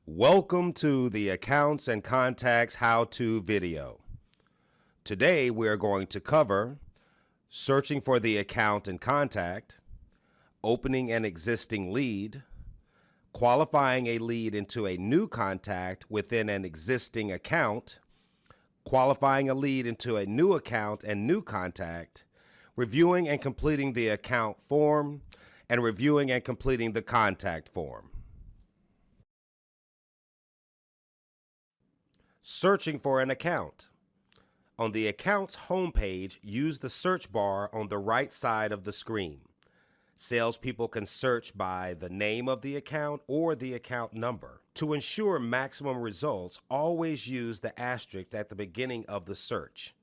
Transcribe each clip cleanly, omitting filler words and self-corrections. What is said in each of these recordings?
Welcome to the Accounts and Contacts How-To video. Today we're going to cover searching for the account and contact, opening an existing lead, qualifying a lead into a new contact within an existing account, qualifying a lead into a new account and new contact, reviewing and completing the account form, and reviewing and completing the contact form. Searching for an account. On the account's homepage, use the search bar on the right side of the screen. Salespeople can search by the name of the account or the account number. To ensure maximum results, always use the asterisk at the beginning of the search.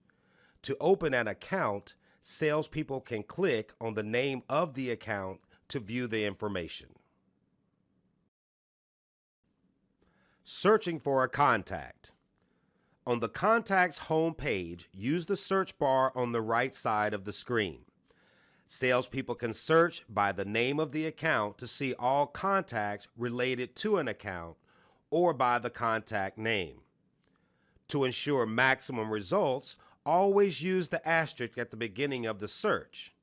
To open an account, salespeople can click on the name of the account to view the information. Searching for a contact. On the contact's home page, use the search bar on the right side of the screen. Salespeople can search by the name of the account to see all contacts related to an account or by the contact name. To ensure maximum results, always use the asterisk at the beginning of the search.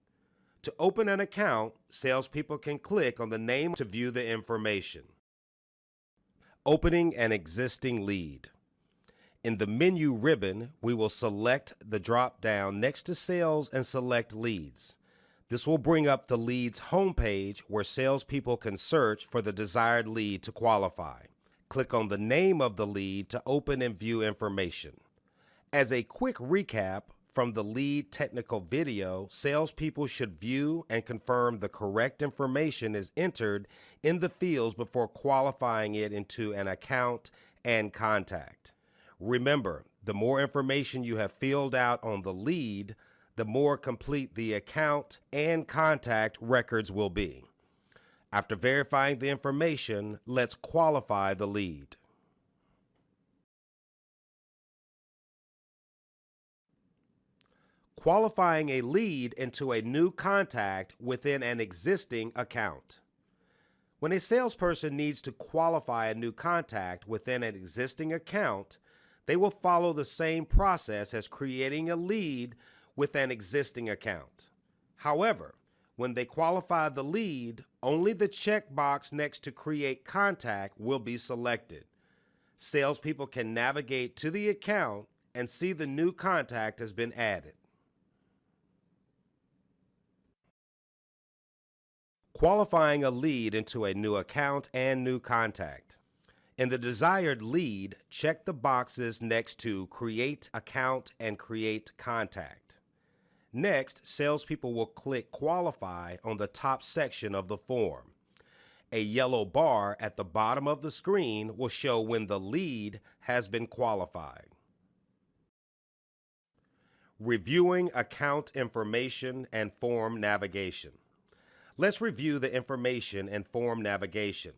To open an account, salespeople can click on the name to view the information. Opening an existing lead. In the menu ribbon, we will select the drop-down next to Sales and select Leads. This will bring up the Leads homepage where salespeople can search for the desired lead to qualify. Click on the name of the lead to open and view information. As a quick recap from the lead technical video, salespeople should view and confirm the correct information is entered in the fields before qualifying it into an account and contact. Remember, the more information you have filled out on the lead, the more complete the account and contact records will be. After verifying the information, let's qualify the lead. Qualifying a lead into a new contact within an existing account. When a salesperson needs to qualify a new contact within an existing account, they will follow the same process as creating a lead with an existing account. However, when they qualify the lead, only the checkbox next to Create Contact will be selected. Salespeople can navigate to the account and see the new contact has been added. Qualifying a lead into a new account and new contact. In the desired lead, check the boxes next to Create Account and Create Contact. Next, salespeople will click Qualify on the top section of the form. A yellow bar at the bottom of the screen will show when the lead has been qualified. Reviewing account information and form navigation. Let's review the information and form navigation.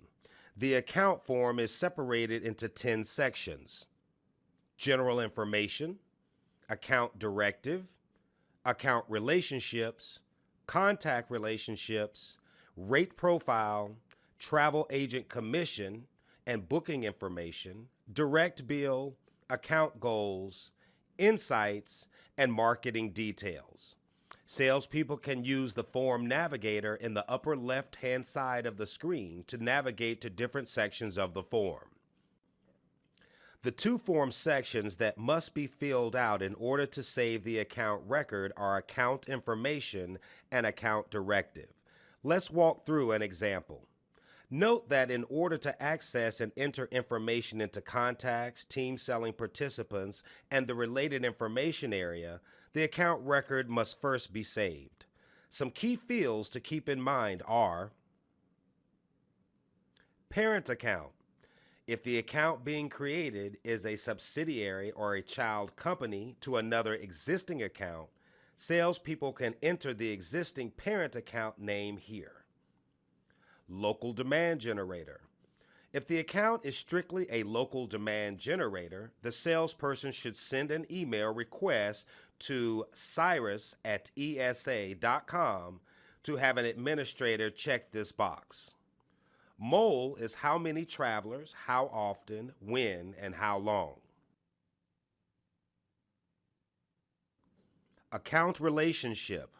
The account form is separated into 10 sections: General Information, Account Directive, Account Relationships, Contact Relationships, Rate Profile, Travel Agent Commission and Booking Information, Direct Bill, Account Goals, Insights, and Marketing Details. Salespeople can use the Form Navigator in the upper left-hand side of the screen to navigate to different sections of the form. The two form sections that must be filled out in order to save the account record are Account Information and Account Directive. Let's walk through an example. Note that in order to access and enter information into contacts, team selling participants, and the related information area, the account record must first be saved. Some key fields to keep in mind are Parent Account. If the account being created is a subsidiary or a child company to another existing account, salespeople can enter the existing parent account name here. Local demand generator. If the account is strictly a local demand generator, the salesperson should send an email request to cyrus@esa.com to have an administrator check this box. Mole is how many travelers, how often, when, and how long. Account relationship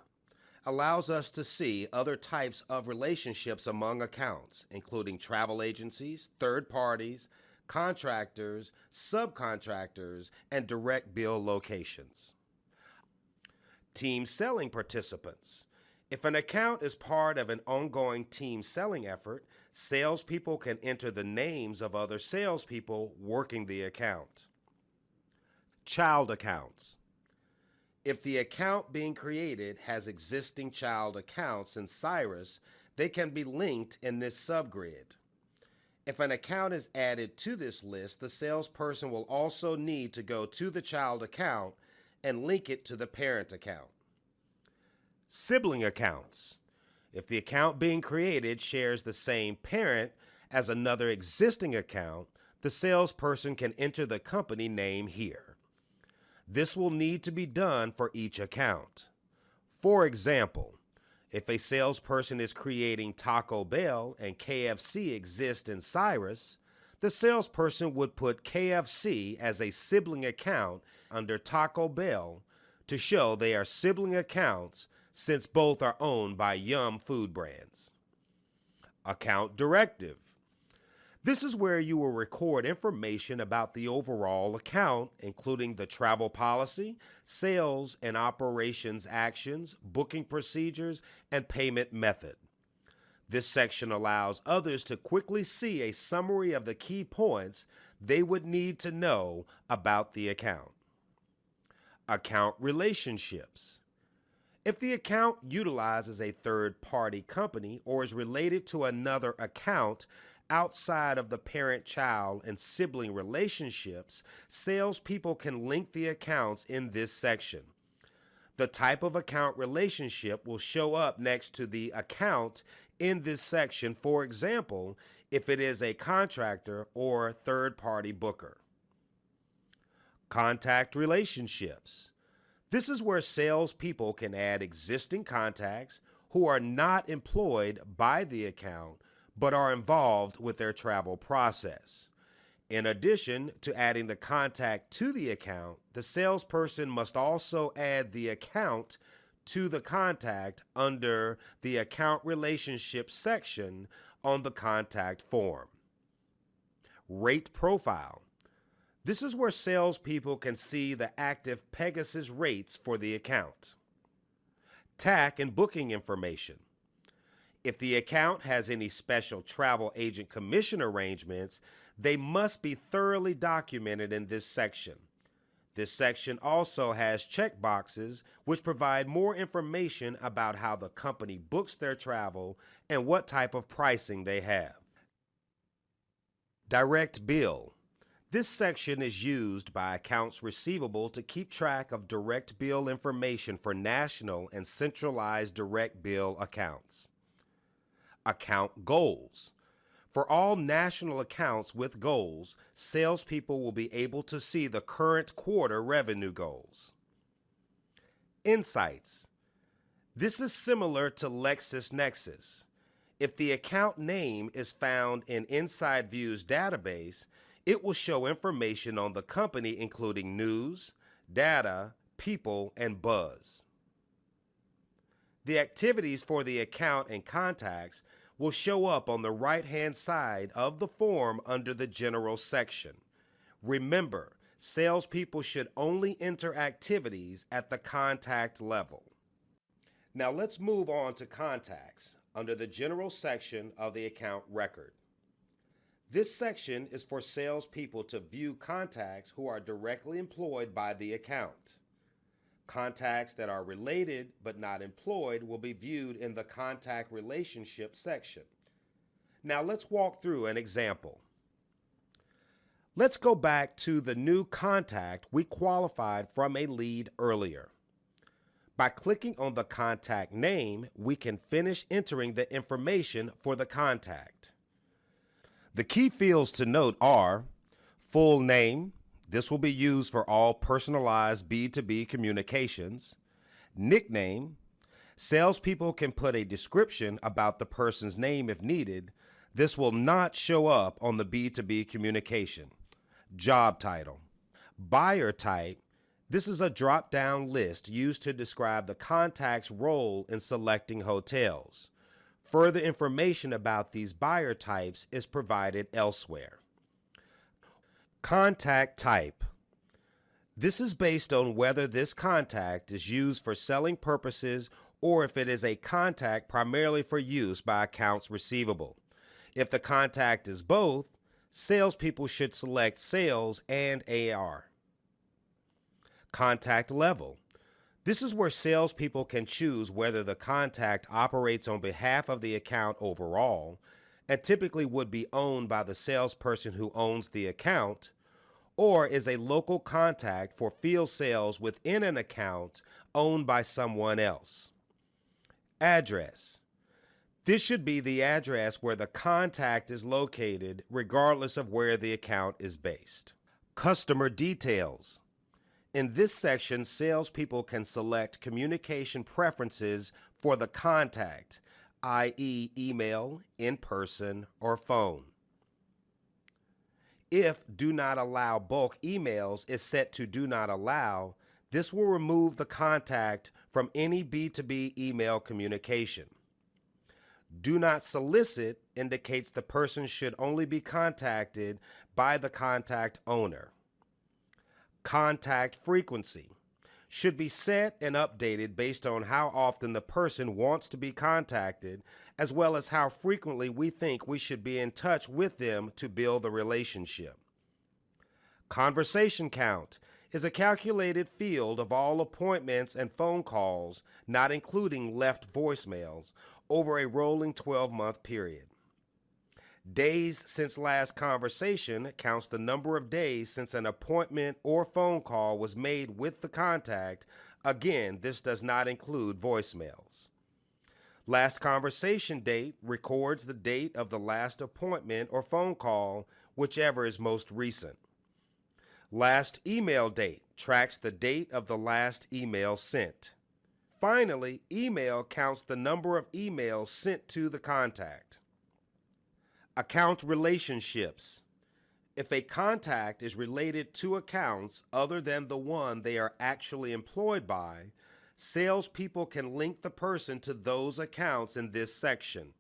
allows us to see other types of relationships among accounts, including travel agencies, third parties, contractors, subcontractors, and direct bill locations. Team selling participants. If an account is part of an ongoing team selling effort, salespeople can enter the names of other salespeople working the account. Child accounts. If the account being created has existing child accounts in Cyrus, they can be linked in this subgrid. If an account is added to this list, the salesperson will also need to go to the child account and link it to the parent account. Sibling accounts. If the account being created shares the same parent as another existing account, the salesperson can enter the company name here. This will need to be done for each account. For example, if a salesperson is creating Taco Bell and KFC exist in Cyrus, the salesperson would put KFC as a sibling account under Taco Bell to show they are sibling accounts since both are owned by Yum food brands. Account directive. This is where you will record information about the overall account, including the travel policy, sales and operations actions, booking procedures, and payment method. This section allows others to quickly see a summary of the key points they would need to know about the account. Account relationships. If the account utilizes a third-party company or is related to another account outside of the parent-child and sibling relationships, salespeople can link the accounts in this section. The type of account relationship will show up next to the account in this section, for example, if it is a contractor or third-party booker. Contact relationships. This is where salespeople can add existing contacts who are not employed by the account but are involved with their travel process. In addition to adding the contact to the account, the salesperson must also add the account to the contact under the account relationship section on the contact form. Rate profile. This is where salespeople can see the active Pegasus rates for the account. TAC and booking information. If the account has any special travel agent commission arrangements, they must be thoroughly documented in this section. This section also has checkboxes which provide more information about how the company books their travel and what type of pricing they have. Direct bill. This section is used by accounts receivable to keep track of direct bill information for national and centralized direct bill accounts. Account goals. For all national accounts with goals, salespeople will be able to see the current quarter revenue goals. Insights. This is similar to LexisNexis. If the account name is found in InsideView's database, it will show information on the company including news, data, people, and buzz. The activities for the account and contacts will show up on the right-hand side of the form under the General section. Remember, salespeople should only enter activities at the contact level. Now let's move on to contacts under the General section of the account record. This section is for salespeople to view contacts who are directly employed by the account. Contacts that are related but not employed will be viewed in the contact relationship section. Now let's walk through an example. Let's go back to the new contact we qualified from a lead earlier. By clicking on the contact name, we can finish entering the information for the contact. The key fields to note are full name. This will be used for all personalized B2B communications. Nickname. Salespeople can put a description about the person's name if needed. This will not show up on the B2B communication. Job title. Buyer type. This is a drop-down list used to describe the contact's role in selecting hotels. Further information about these buyer types is provided elsewhere. Contact type. This is based on whether this contact is used for selling purposes or if it is a contact primarily for use by accounts receivable. If the contact is both, salespeople should select sales and AR. Contact level. This is where salespeople can choose whether the contact operates on behalf of the account overall and typically would be owned by the salesperson who owns the account, or is a local contact for field sales within an account owned by someone else. Address. This should be the address where the contact is located, regardless of where the account is based. Customer details. In this section, salespeople can select communication preferences for the contact, i.e., email, in-person, or phone. If Do Not Allow Bulk Emails is set to Do Not Allow, this will remove the contact from any B2B email communication. Do Not Solicit indicates the person should only be contacted by the contact owner. Contact frequency should be set and updated based on how often the person wants to be contacted, as well as how frequently we think we should be in touch with them to build the relationship. Conversation count is a calculated field of all appointments and phone calls, not including left voicemails, over a rolling 12-month period. Days since last conversation counts the number of days since an appointment or phone call was made with the contact. Again, this does not include voicemails. Last conversation date records the date of the last appointment or phone call, whichever is most recent. Last email date tracks the date of the last email sent. Finally, email counts the number of emails sent to the contact. Account relationships. If a contact is related to accounts other than the one they are actually employed by, salespeople can link the person to those accounts in this section.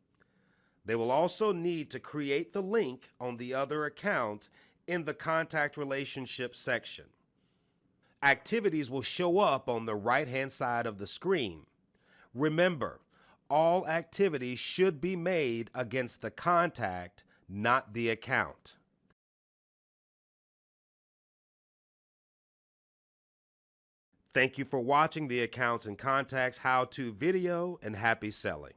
They will also need to create the link on the other account in the contact relationship section. Activities will show up on the right-hand side of the screen. Remember, all activities should be made against the contact, not the account. Thank you for watching the Accounts and Contacts How-To video, and happy selling.